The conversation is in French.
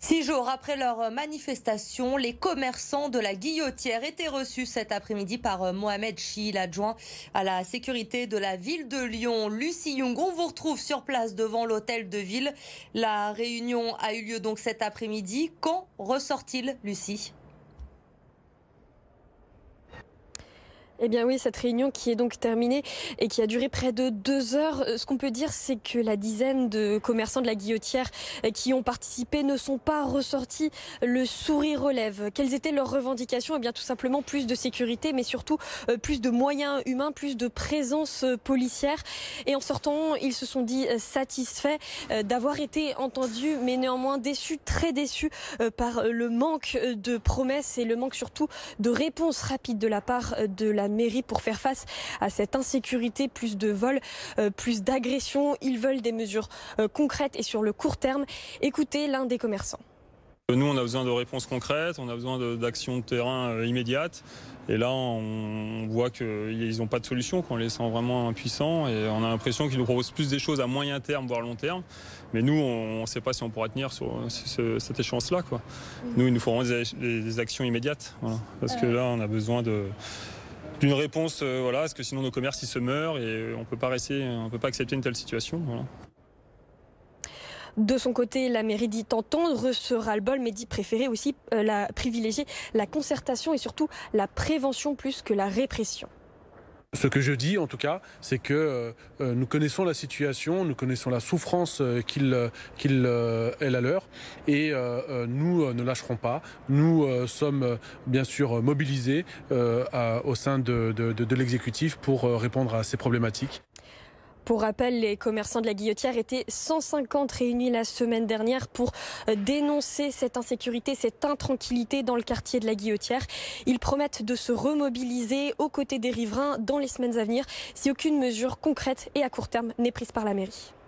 6 jours après leur manifestation, les commerçants de la Guillotière étaient reçus cet après-midi par Mohamed Chi, l'adjoint à la sécurité de la ville de Lyon. Lucie Young, on vous retrouve sur place devant l'hôtel de ville. La réunion a eu lieu donc cet après-midi. Quand ressort-il, Lucie ? Eh bien oui, cette réunion qui est donc terminée et qui a duré près de 2 heures. Ce qu'on peut dire, c'est que la dizaine de commerçants de la Guillotière qui ont participé ne sont pas ressortis le sourire aux lèvres. Quelles étaient leurs revendications ? Eh bien tout simplement plus de sécurité, mais surtout plus de moyens humains, plus de présence policière. Et en sortant, ils se sont dit satisfaits d'avoir été entendus, mais néanmoins déçus, très déçus par le manque de promesses et le manque surtout de réponses rapides de la part de la mairie pour faire face à cette insécurité, plus de vols, plus d'agressions. Ils veulent des mesures concrètes et sur le court terme. Écoutez l'un des commerçants. Nous, on a besoin de réponses concrètes, on a besoin d'actions de terrain immédiates. Et là, on voit qu'ils n'ont pas de solution, qu'on les sent vraiment impuissants. Et on a l'impression qu'ils nous proposent plus des choses à moyen terme, voire long terme. Mais nous, on ne sait pas si on pourra tenir sur cette échéance-là, quoi. Nous, il nous faut vraiment des actions immédiates. Voilà. Parce que là, on a besoin d'une réponse, parce que sinon nos commerces ils se meurent et on peut pas accepter une telle situation. Voilà. De son côté, la mairie dit entendre ce ras-le-bol, mais dit préférer aussi privilégier la concertation et surtout la prévention plus que la répression. Ce que je dis en tout cas, c'est que nous connaissons la situation, nous connaissons la souffrance qu'il est la leur et nous ne lâcherons pas. Nous sommes bien sûr mobilisés au sein de l'exécutif pour répondre à ces problématiques. Pour rappel, les commerçants de la Guillotière étaient 150 réunis la semaine dernière pour dénoncer cette insécurité, cette intranquillité dans le quartier de la Guillotière. Ils promettent de se remobiliser aux côtés des riverains dans les semaines à venir si aucune mesure concrète et à court terme n'est prise par la mairie.